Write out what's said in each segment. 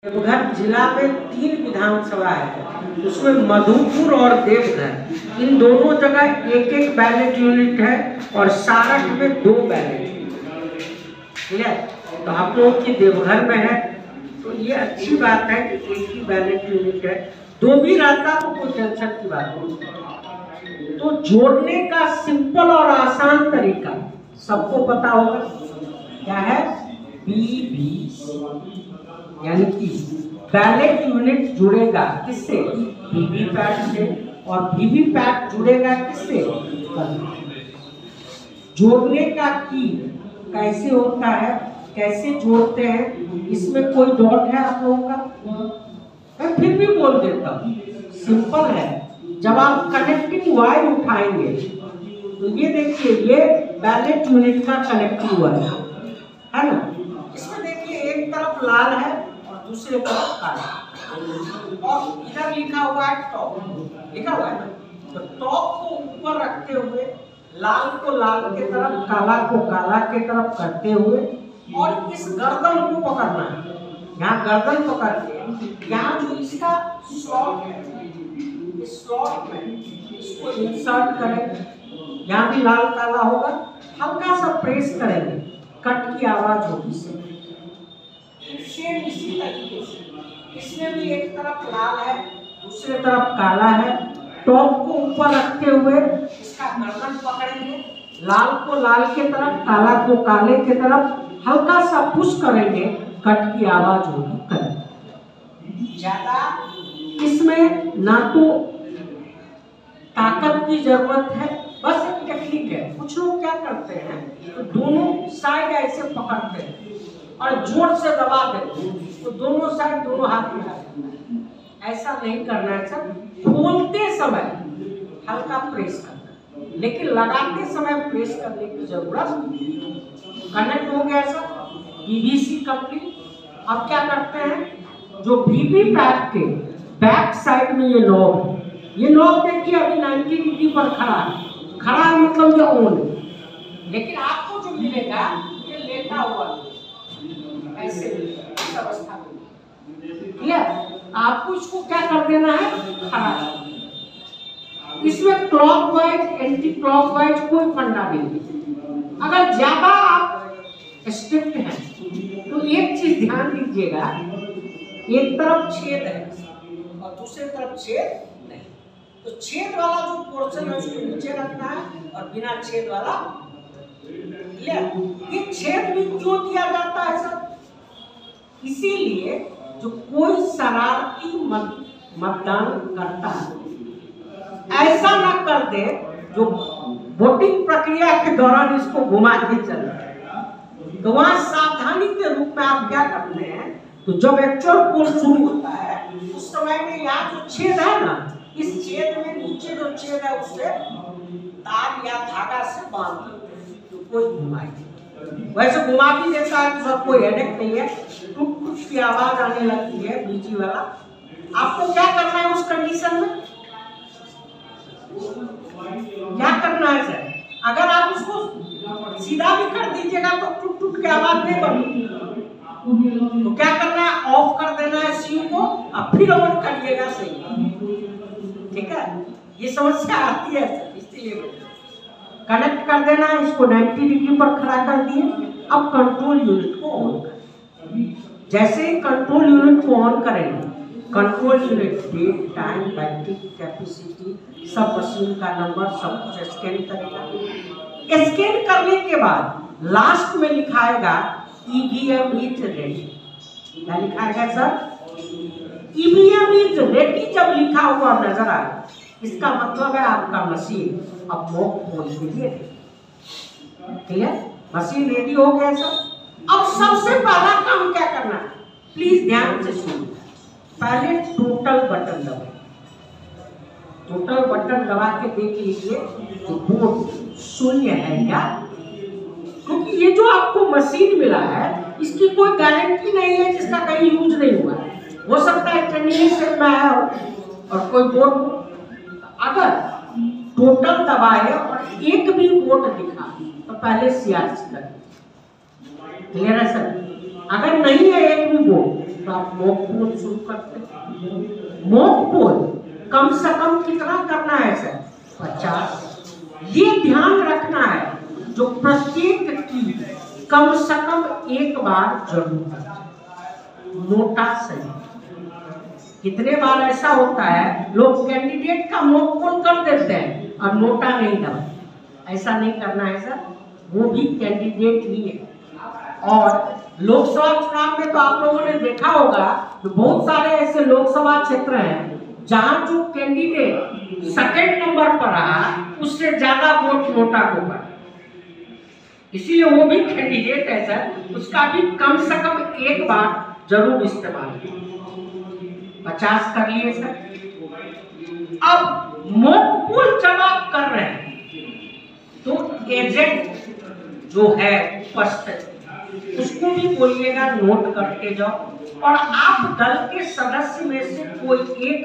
देवघर जिला में 3 विधानसभा है, उसमें मधुपुर और देवघर इन दोनों जगह एक बैलेट यूनिट है और सारठ में 2 बैलेट। क्लियर? तो आप लोगों की देवघर में है तो ये अच्छी बात है कि एक ही बैलेट यूनिट है। 2 भी रहता तो कोई टेंशन की बात नहीं। तो जोड़ने का सिंपल और आसान तरीका सबको पता होगा क्या है? बीबीसी, यानी कि बैलेट यूनिट जुड़ेगा किससे? वीवीपैट से। और वीवीपैट जुड़ेगा किससे? जोड़ने का की कैसे होता है, कैसे जोड़ते हैं, इसमें कोई डाउट है आप लोगों का? मैं फिर भी बोल देता हूँ, सिंपल है। जब आप कनेक्टिंग वायर उठाएंगे तो ये देखिए, ये बैलेट यूनिट का कनेक्टिंग वायर है ना। इसमें देखिए एक तरफ लाल है और दूसरे तरफ काला, और इधर लिखा हुआ है टॉप, लिखा हुआ है। तो टॉप को ऊपर रखते हुए लाल को लाल के तरफ, काला को काला के तरफ करते हुए, और इस गर्दन को पकड़ना है। यहाँ गर्दन पकड़ के यहाँ जो इसका स्लॉट है, इस स्लॉट में इसको इंसर्ट करेंगे। यहाँ भी लाल काला होगा, हल्का सा प्रेस करेंगे, कट की आवाज होगी। सेम इसी तरीके से इसमें भी एक तरफ लाल है, दूसरे तरफ काला है। टॉप को ऊपर रखते हुए इसका गर्दन पकड़ेंगे, लाल को लाल के तरफ, काला को काले के तरफ, हल्का सा पुश करेंगे, कट की आवाज होगी। करें ज्यादा इसमें ना तो ताकत की जरूरत है, बस एक टेक्निक है। कुछ लोग क्या करते हैं तो दोनों साइड ऐसे पकड़ते हैं और जोर से दबा देते हैं, तो दोनों साइड दोनों हाथ में आ जाता है। ऐसा नहीं करना है सर। खोलते समय हल्का प्रेस करना है, लेकिन लगाते समय प्रेस करने की जरूरत नहीं। कनेक्ट हो गया सर, बीबीसी कंप्लीट। अब क्या करते हैं, जो वीवीपैट के बैक साइड में ये नॉब है, ये नॉब देखिए अभी 90 डिग्री पर खड़ा है। खड़ा है मतलब ये ऑन है, लेकिन आपको जो मिलेगा ये लेटा हुआ ऐसे इस अवस्था में। क्लियर? आपको इसको क्या कर देना है? खड़ा। इसमें क्लॉकवाइज एंटी क्लॉकवाइज कोई फंडा नहीं। अगर ज्यादा आप स्ट्रिक्ट हैं तो एक चीज ध्यान दीजिएगा, एक तरफ छेद है और दूसरे तरफ छेद नहीं। तो छेद वाला जो पोर्शन है उसको नीचे रखना है और बिना छेद वाला। क्लियर? ये छेद भी क्यों दिया जाता है सर? इसीलिए जो कोई शरारती मतदान करता है ऐसा ना कर दे जो वोटिंग प्रक्रिया के दौरान इसको घुमा के चले। तो वहां सावधानी के रूप में आप क्या करते हैं, तो जब एक्चुअल पोल शुरू होता है उस समय में यहाँ जो छेद है ना, इस छेद में नीचे जो छेद है उससे तार या धागा से बांध दो, तो कोई घुमाए। वैसे घुमा भी देता है तो सर कोई हेडेक नहीं है, टुक टुक की आवाज आने लगती है बीजी वाला। आपको क्या करना है उस कंडीशन में? क्या करना है सर? अगर आप उसको सीधा भी कर दीजिएगा तो टुक टुक की आवाज नहीं बनेगी। तो क्या करना है, ऑफ कर देना है सी को और फिर ऑन करिएगा सही। ठीक है? ये समस्या आती है इसलिए कनेक्ट कर देना है। इसको 90 डिग्री पर खड़ा कर दिए। अब कंट्रोल यूनिट को ऑन करें। जैसे ही कंट्रोल यूनिट को ऑन करेंगे, control unit date, time, battery capacity, सब मशीन का नंबर, सब कुछ स्कैन करेगा। स्कैन करने के बाद लास्ट में लिखाएगा ईवीएम इज रेडी। क्या लिखाएगा सर? EVM is ready. जब लिखा हुआ नजर आए इसका मतलब है आपका मशीन अब मॉक पोल के लिए रेडी। क्लियर? मशीन रेडी हो गया सर। अब सबसे पहला काम क्या करना है, प्लीज ध्यान से सुनिए। पहले टोटल बटन दबाएं। टोटल बटन दबा के देख लीजिए तो बोर्ड शून्य है क्या, क्योंकि ये जो आपको मशीन मिला है इसकी कोई गारंटी नहीं है जिसका कहीं यूज नहीं हुआ है। हो सकता है ट्रेनिंग से में है और कोई बोर्ड अगर टोटल दबाए और एक भी बोर्ड दिखा तो पहले सीआरसी करें। क्लियर है सर? अगर नहीं है एक भी बोर्ड तो आप मॉक पोल शुरू करते हैं। मॉक पोल कम से कम कितना करना है सर? 50। ये ध्यान रखना है जो प्रत्येक की कम से कम एक बार जरूर करना। नोटा सही। कितने बार ऐसा होता है लोग कैंडिडेट का मॉक पोल कर देते हैं और नोटा नहीं दबाते। ऐसा नहीं करना है सर, वो भी कैंडिडेट ही है। और लोकसभा चुनाव में तो आप लोगों ने देखा होगा कि बहुत सारे ऐसे लोकसभा क्षेत्र हैं जहां जो कैंडिडेट सेकंड नंबर पर रहा उससे ज्यादा वोट नोटा को पड़ा, इसीलिए वो भी कैंडिडेट है सर, उसका भी कम से कम एक बार जरूर इस्तेमाल करें। 50 कर लिए सर। अब मॉक पोल जब आप कर रहे हैं तो एजेंट जो है उपस्थित उसको भी बोलिएगा नोट करते जाओ। और आप दल के सदस्य में से कोई एक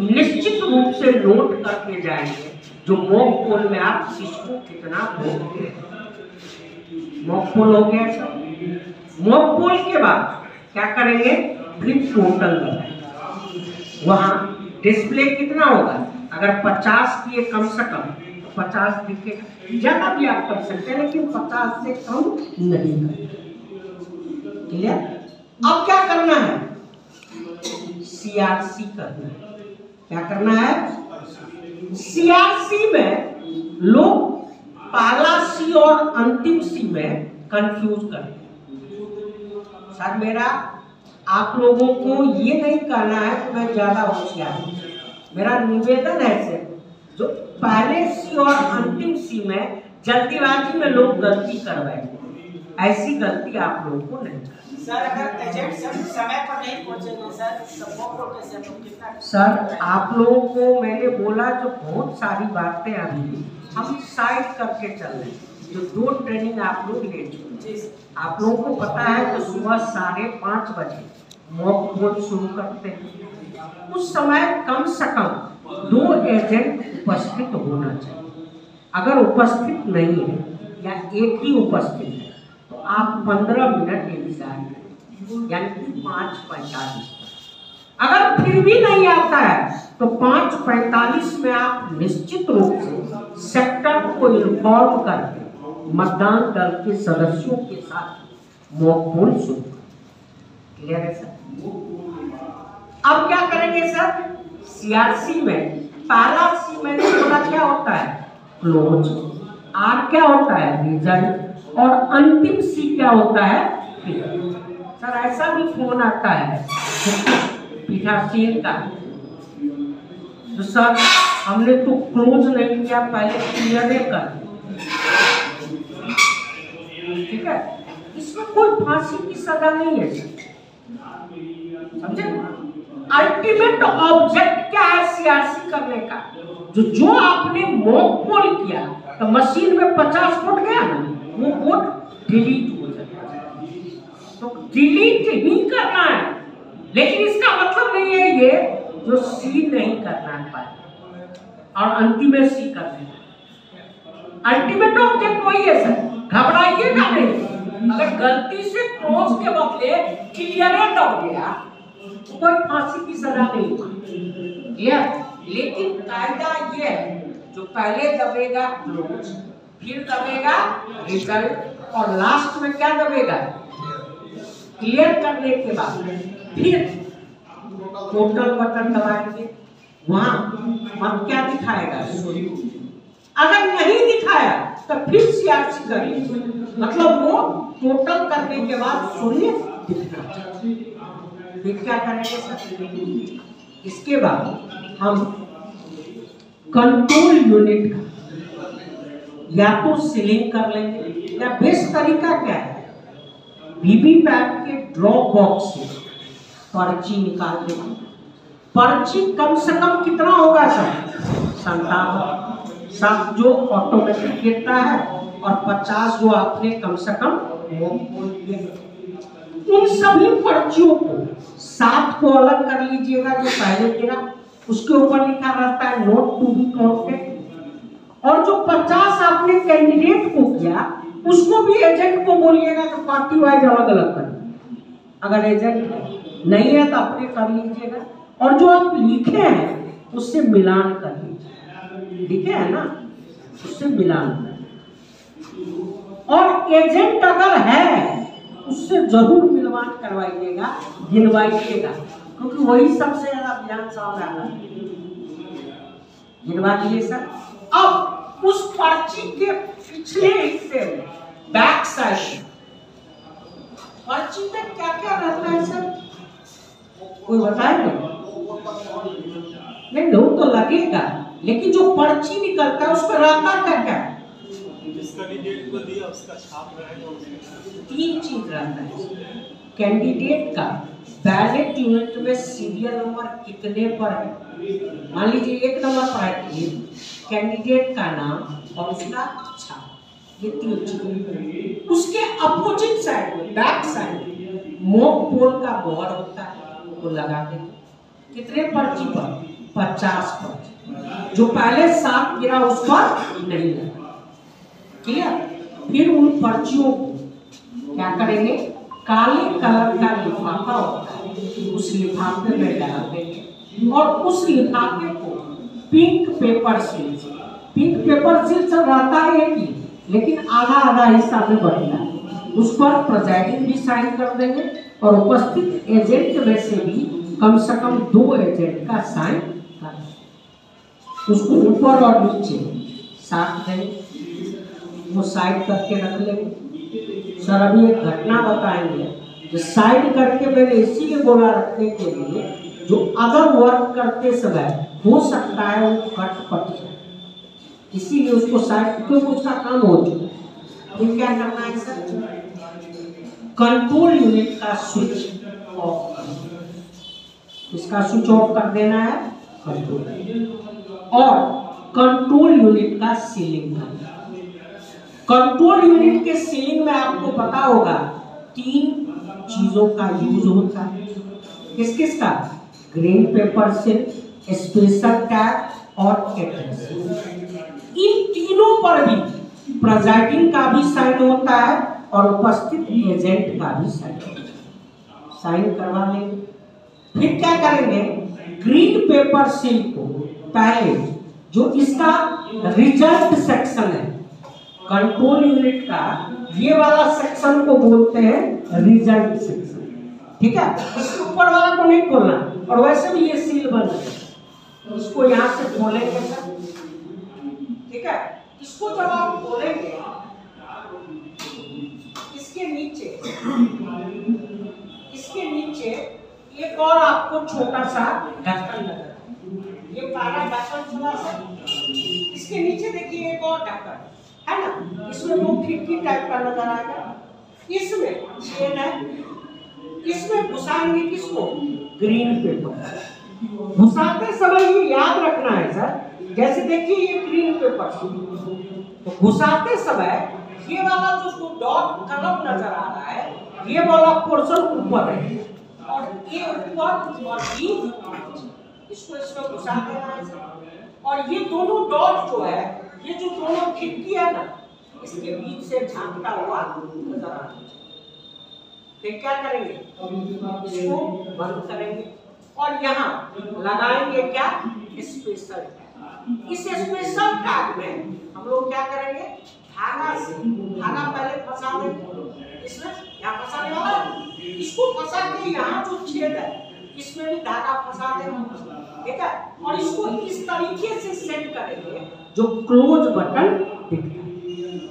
निश्चित रूप से नोट करके जाएंगे जो मॉक पोल में आप किसको कितना वोट दे। मॉक पोल हो गया सर। मॉक पोल के बाद क्या करेंगे? फिर टोटल लगाएंगे। वहां डिस्प्ले कितना होगा? अगर 50 किए कम से कम तो 50 दिखेगा। ज्यादा भी आप कर सकते हैं लेकिन 50 से कम नहीं करेंगे। क्लियर? अब क्या करना है? सीआरसी करना है। क्या करना है? सीआरसी में लोग पहला सी और अंतिम सी में कंफ्यूज करते हैं। सर मेरा आप लोगों को ये नहीं कहना है कि मैं ज्यादा होशियार हूं। मेरा निवेदन है सिर्फ जो पहले सी और अंतिम सी में जल्दीबाजी में लोग गलती करवाएंगे, ऐसी गलती आप लोगों को नहीं करनी। सर अगर एजेंट समय पर नहीं पहुंचेंगे सर तो कैसे कितना? सर आप लोगों को मैंने बोला जो बहुत सारी बातें अभी हम साइड करके चल रहे हैं, जो 2 ट्रेनिंग आप लोग ले चुके हैं। आप लोगों को पता है कि सुबह 5:30 बजे मॉक पोल शुरू करते हैं। उस समय कम से कम 2 एजेंट उपस्थित होना चाहिए। अगर उपस्थित नहीं है या एक ही उपस्थित है तो आप 15 मिनट इंतजार करें, यानी कि 5:45। अगर फिर भी नहीं आता है तो 5:45 में आप निश्चित रूप से सेक्टर को इन्फॉर्म करके मतदान दल के सदस्यों के साथ मॉक पोल शुरू करें। क्लियर है सर? अब क्या करेंगे सर? सीआरसी में पहला सी मैंने बोला क्या होता है? क्लोज। आर क्या होता है? रिजल्ट। और अंतिम सी क्या होता है? सर ऐसा भी फोन आता है पीठासीन का तो सर हमने तो क्लोज नहीं किया, पहले क्लियर कर। ठीक है, इसमें कोई फांसी की सजा नहीं है सर, समझे? अल्टीमेट ऑब्जेक्ट क्या है सीआरसी करने का? जो आपने मॉक पोल किया तो मशीन में 50 वोट गया ना, वो वोट डिलीट हो जाता है। तो डिलीट ही करना है, लेकिन इसका मतलब नहीं है ये जो सी नहीं करना है और अंतिम सी करना है। अल्टीमेट ऑब्जेक्ट वही है सर, घबराइएगा नहीं। अगर गलती से क्लोज के बदले क्लियरेंट हो गया तो कोई फांसी की सजा नहीं होगी। लेकिन कायदा ये है जो पहले दबेगा क्लोज, फिर दबेगा रिजल्ट और लास्ट में क्या दबेगा? क्लियर करने के बाद फिर टोटल बटन दबाएंगे। वहां मत क्या दिखाएगा? अगर नहीं दिखाया तो फिर सीआरसी करेंगे, मतलब वो टोटल करने के बाद शून्य दिखना चाहिए। फिर क्या करेंगे सर? इसके बाद हम कंट्रोल यूनिट का या तो सीलिंग कर लेंगे या बेस्ट तरीका क्या है? वीवीपैट के ड्रॉप बॉक्स से पर्ची निकाल देंगे। पर्ची कम से कम कितना होगा सर? 57 7 जो ऑटोमेटिक गिरता है और 50 जो आपने कम से कम उन सभी पर्चियों को 7 को अलग कर लीजिएगा जो पहले गिरा, उसके ऊपर लिखा रहता है नोट टू बी काउंटेड, और जो 50 आपने कैंडिडेट को किया उसको भी एजेंट को बोलिएगा कि पार्टी वाइज अलग अलग कर। अगर एजेंट नहीं है तो अपने कर लीजिएगा, और जो आप लिखे हैं उससे मिलान कर लीजिए। लिखे है ना, उससे मिलान कर, और एजेंट अगर है उससे जरूर मिलवान करवाइएगा, गिनवाइएगा, क्योंकि वही सबसे ज्यादा ध्यान सामने आ रहा है। गिनवा लीजिए सर। अब उस पर्ची के पिछले हिस्से में, बैक साइड, पर्ची में क्या क्या रहता है सर, कोई बताएगा? नहीं, वो तो लगेगा, लेकिन जो पर्ची निकलता है उस पर रहता क्या क्या? कैंडिडेट को दिया उसका छाप रहेगा। 3 चीज रहता है कैंडिडेट का। बैलेट यूनिट में सीरियल नंबर कितने पर है, मान लीजिए 1 नंबर पर है, कैंडिडेट का नाम और उसका छाप, ये 3 चीज। उसके अपोजिट साइड में, बैक साइड, मॉक पोल का बोर्ड होता है, वो लगा देंगे। कितने पर्ची पर? 50 पर्ची। जो पहले 7 गिरा उस पर नहीं लगा। क्लियर? फिर उन पर्चियों को क्या करेंगे, काले कलर का लिफाफा होता है, उस लिफाफे में डाल देंगे, और उस लिफाफे को पिंक पेपर सील से, पिंक पेपर सील से रहता है कि, लेकिन आधा आधा हिस्सा में बढ़ता है, उस पर प्रेजाइडिंग भी साइन कर देंगे, और उपस्थित एजेंट में से भी कम से कम 2 एजेंट का साइन कर देंगे। उसको ऊपर और नीचे साथ देंगे, वो साइड करके रख लेंगे। सर अभी एक घटना बताएंगे, जो साइड करके मैंने इसीलिए बोला रखने के लिए, जो अगर वर्क करते समय हो सकता है वो कट पट जाए, इसीलिए उसको साइड, क्योंकि उसका काम हो चुका है। फिर क्या करना है सर, कंट्रोल यूनिट का स्विच ऑफ, इसका स्विच ऑफ कर देना है कंट्रोल, और कंट्रोल यूनिट का सीलिंग करना। कंट्रोल यूनिट के सीलिंग में आपको पता होगा 3 चीजों का यूज होता है। किस किस का? Green pepper seal, special tag और एड्रेस। इन तीनों पर भी प्रेजाइडिंग का भी साइन होता है और उपस्थित एजेंट का भी साइन करवा लेंगे। फिर क्या करेंगे, ग्रीन पेपर सील को पहले, जो इसका रिजल्ट सेक्शन है, कंट्रोल यूनिट का ये वाला सेक्शन को बोलते हैं रिजल्ट सेक्शन, ठीक है? इसके ऊपर वाला को नहीं खोलना, और वैसे भी ये सील बंद है, इसको यहां से खोलेंगे सर, ठीक है? इसको जब आप खोलेंगे, इसके नीचे एक और आपको छोटा सा ढक्कन नजर, ये पहला ढक्कन चला सर, इसके नीचे देखिए एक और ढक्कन है ना, इसमें 2 खिड़की टाइप का नजर आएगा, इसमें चेन है, इसमें घुसाएंगे किसको, ग्रीन पेपर। घुसाते समय ये याद रखना है सर, जैसे देखिए ये ग्रीन पेपर, तो घुसाते समय ये वाला जो डॉट कलर नजर आ रहा है, ये वाला पोर्शन ऊपर है, और ये ऊपर और ये इसको इसमें घुसा देना है सर। और ये दोनों डॉट जो है, ये जो दोनों खिड़की है ना, इसके बीच से झांकता हुआ नजर आ रहा है। फिर क्या करेंगे, इसको बंद करेंगे, और यहाँ लगाएंगे क्या, स्पेशल टैग। इस स्पेशल टैग में हम लोग क्या करेंगे, धागा पहले फंसा देंगे, इसमें यहाँ फंसाने वाला है, इसको फंसा के यहाँ जो छेद है इसमें भी धागा फंसा देंगे, ठीक है? और इसको इस तरीके से सेट करेंगे जो क्लोज बटन दिखता है,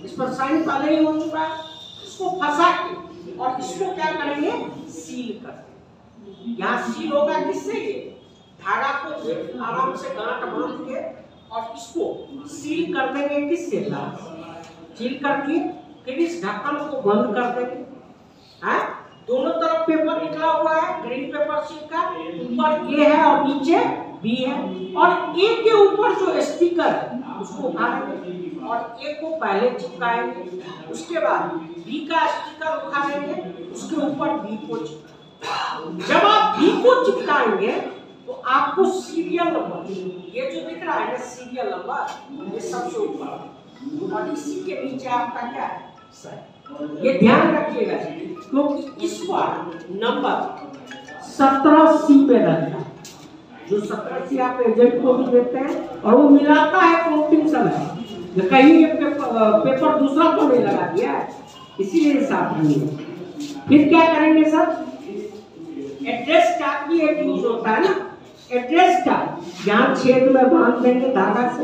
इस पर साइन पहले ही हो चुका है, इसको फंसा के और इसको क्या करेंगे, सील कर देंगे। यहाँ सील होगा किससे, ये धागा को आराम से गांठ बांध के और इसको सील कर देंगे किससे, सील कर दिए, फिर इस ढक्कन को बंद कर देंगे। है दोनों तरफ पेपर निकला हुआ है, ग्रीन पेपर सील का, ऊपर ए है और नीचे बी है, और ए के ऊपर जो स्टिकर है उसको उठाएंगे और ए को पहले चिपकाएंगे, उसके बाद बी का स्टिकर उठाएंगे, उसके ऊपर बी को चिपकाएंगे। जब आप बी को चिपकाएंगे तो आपको सीरियल नंबर, ये जो दिख रहा है ना सीरियल नंबर, ये सबसे ऊपर, और इसी के नीचे आपका क्या है, ये ध्यान रखिएगा, क्योंकि इस बार नंबर 17C पे रहता है। जो 17C आप एजेंट को भी देते हैं और वो मिलाता है काउंटिंग समय, कहीं ये पेपर दूसरा तो नहीं लगा दिया है, इसीलिए साथ नहीं है। फिर क्या करेंगे सर, एड्रेस टैग भी एक यूज होता है ना, एड्रेस टैग यहाँ छेद में बांध देंगे धागा से,